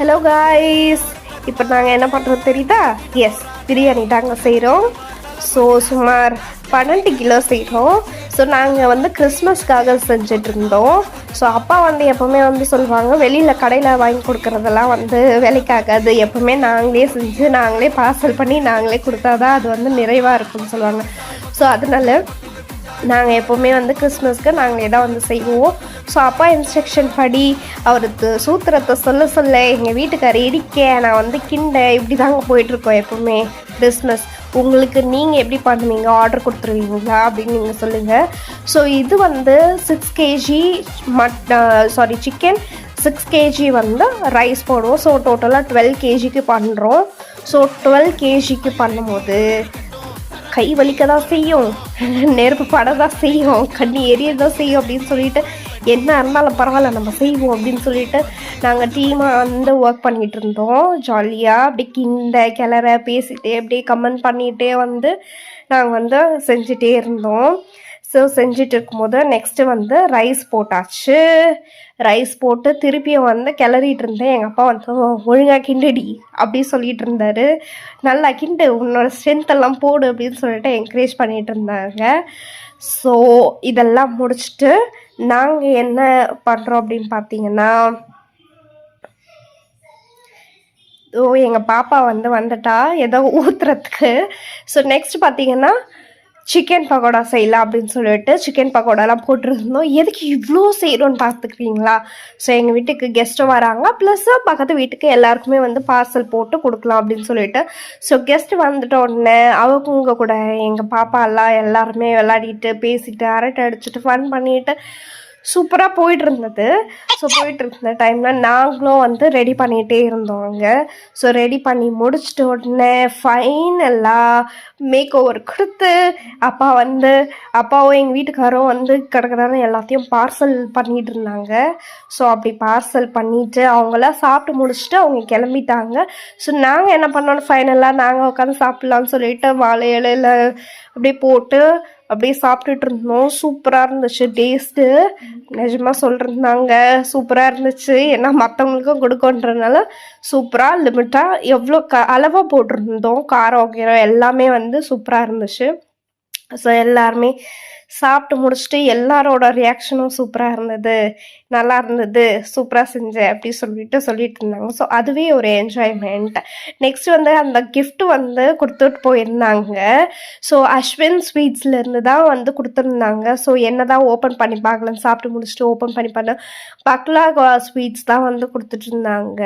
Hello guys, இப்போ நாங்கள் என்ன பண்ணுறோம் தெரியுதா? எஸ், பிரியாணி தாங்க செய்கிறோம். ஸோ சுமார் 12 கிலோ செய்கிறோம். ஸோ நாங்கள் வந்து கிறிஸ்மஸ்க்காக செஞ்சிட்ருந்தோம். ஸோ அப்பா வந்து எப்போவுமே வந்து சொல்லுவாங்க, வெளியில் கடையில் வாங்கி கொடுக்குறதெல்லாம் வந்து வேலைக்காகாது, எப்போவுமே நாங்களே செஞ்சு நாங்களே பார்சல் பண்ணி நாங்களே கொடுத்தா தான் அது வந்து நிறைவாக இருக்கும்னு சொல்லுவாங்க. ஸோ அதனால நாங்கள் எப்போவுமே வந்து கிறிஸ்மஸ்க்கு நாங்களே தான் வந்து செய்வோம். ஸோ அப்பா இன்ஸ்ட்ரக்ஷன் படி அவருக்கு சூத்திரத்தை சொல்ல எங்கள் வீட்டுக்கார இடிக்க நான் வந்து கிண்ட இப்படி தாங்க போயிட்டுருக்கோம் எப்போவுமே கிறிஸ்மஸ். உங்களுக்கு நீங்கள் எப்படி பண்ணுவீங்க? ஆர்டர் கொடுத்துருவீங்களா அப்படின்னு நீங்கள் சொல்லுங்கள். ஸோ இது வந்து 6 கேஜி சிக்கன், 6 கேஜி வந்து ரைஸ் போடுவோம். ஸோ டோட்டலாக 12 கேஜிக்கு பண்ணுறோம். ஸோ 12 கேஜிக்கு பண்ணும்போது கை வலிக்க தான் செய்யும், நெருப்பு பட தான் செய்யும், கண்ணி எரிய தான் செய்யும் அப்படின்னு சொல்லிட்டு என்ன இருந்தாலும் பரவாயில்ல நம்ம செய்வோம் அப்படின்னு சொல்லிட்டு நாங்கள் டீமாக வந்து ஒர்க் பண்ணிகிட்டு இருந்தோம். ஜாலியாக அப்படி கிளற பேசிகிட்டே அப்படியே கமெண்ட் பண்ணிகிட்டே வந்து நாங்கள் வந்து செஞ்சிட்டே இருந்தோம். ஸோ செஞ்சுட்டு இருக்கும்போது நெக்ஸ்ட்டு வந்து ரைஸ் போட்டாச்சு. ரைஸ் போட்டு திருப்பியும் வந்து கிளறிட்டு இருந்தேன். எங்கள் அப்பா வந்து ஒழுங்காக கிண்டுடி அப்படி சொல்லிட்டு இருந்தார். நல்லா கிண்டு, உன்னோட ஸ்ட்ரென்த்தெல்லாம் போடு அப்படின்னு சொல்லிட்டு என்கரேஜ் பண்ணிகிட்டு இருந்தாங்க. ஸோ இதெல்லாம் முடிச்சுட்டு நாங்கள் என்ன பண்ணுறோம் அப்படின்னு பார்த்தீங்கன்னா, எங்கள் பாப்பா வந்து வந்துட்டா ஏதோ ஊற்றுறதுக்கு. ஸோ நெக்ஸ்ட் பார்த்தீங்கன்னா சிக்கன் பக்கோடா செய்யலாம் அப்படின்னு சொல்லிட்டு சிக்கன் பக்கோடாலாம் போட்டிருந்தோம். எதுக்கு இவ்வளோ செய்கிறோன்னு பார்த்துக்கிறீங்களா? ஸோ எங்கள் வீட்டுக்கு கெஸ்ட்டும் வராங்க, ப்ளஸ் பக்கத்து வீட்டுக்கு எல்லாருக்குமே வந்து பார்சல் போட்டு கொடுக்கலாம் அப்படின்னு சொல்லிட்டு. ஸோ கெஸ்ட்டு வந்துட்ட உடனே அவங்க கூட எங்கள் பாப்பா எல்லாருமே விளையாடிட்டு பேசிட்டு அரட்டை அடிச்சுட்டு ஃபன் பண்ணிட்டு சூப்பராக போயிட்டு இருந்தது. ஸோ போயிட்டு இருந்த டைமில் நாங்களும் வந்து ரெடி பண்ணிகிட்டே இருந்தோம் அங்கே. ஸோ ரெடி பண்ணி முடிச்சிட்ட உடனே ஃபைனலாக மேக் ஓவர் கொடுத்து அப்பாவும் எங்கள் வீட்டுக்காரும் வந்து கிடக்குறாரு எல்லாத்தையும் பார்சல் பண்ணிகிட்டு இருந்தாங்க. ஸோ அப்படி பார்சல் பண்ணிவிட்டு அவங்களாம் சாப்பிட்டு முடிச்சுட்டு அவங்க கிளம்பிட்டாங்க. ஸோ நாங்கள் என்ன பண்ணோன்னு ஃபைனலாக நாங்கள் உட்காந்து சாப்பிட்லான்னு சொல்லிட்டு வாழை இலையில் அப்படியே போட்டு அப்படியே சாப்பிட்டுட்டு இருந்தோம். சூப்பராக இருந்துச்சு டேஸ்ட்டு. நிஜமாக சொல்லிருந்தாங்க சூப்பராக இருந்துச்சு. ஏன்னா மற்றவங்களுக்கும் கொடுக்கன்றதுனால சூப்பராக லிமிட்டாக எவ்வளோ அளவாக போட்டிருந்தோம். காரம் கீரம் எல்லாமே வந்து சூப்பராக இருந்துச்சு. ஸோ எல்லாருமே சாப்பிட்டு முடிச்சுட்டு எல்லாரோட ரியாக்ஷனும் சூப்பராக இருந்தது, நல்லா இருந்தது, சூப்பராக செஞ்சேன் அப்படி சொல்லிட்டு இருந்தாங்க. ஸோ அதுவே ஒரு என்ஜாய்மெண்ட். நெக்ஸ்ட் வந்து அந்த கிஃப்ட் வந்து கொடுத்துட்டு போயிருந்தாங்க. ஸோ அஸ்வின் ஸ்வீட்ஸ்லேருந்து தான் வந்து கொடுத்துருந்தாங்க. ஸோ என்ன தான் ஓப்பன் பண்ணி பார்க்கலன்னு சாப்பிட்டு முடிச்சுட்டு ஓப்பன் பண்ணி பக்லாகா ஸ்வீட்ஸ் தான் வந்து கொடுத்துட்டு இருந்தாங்க.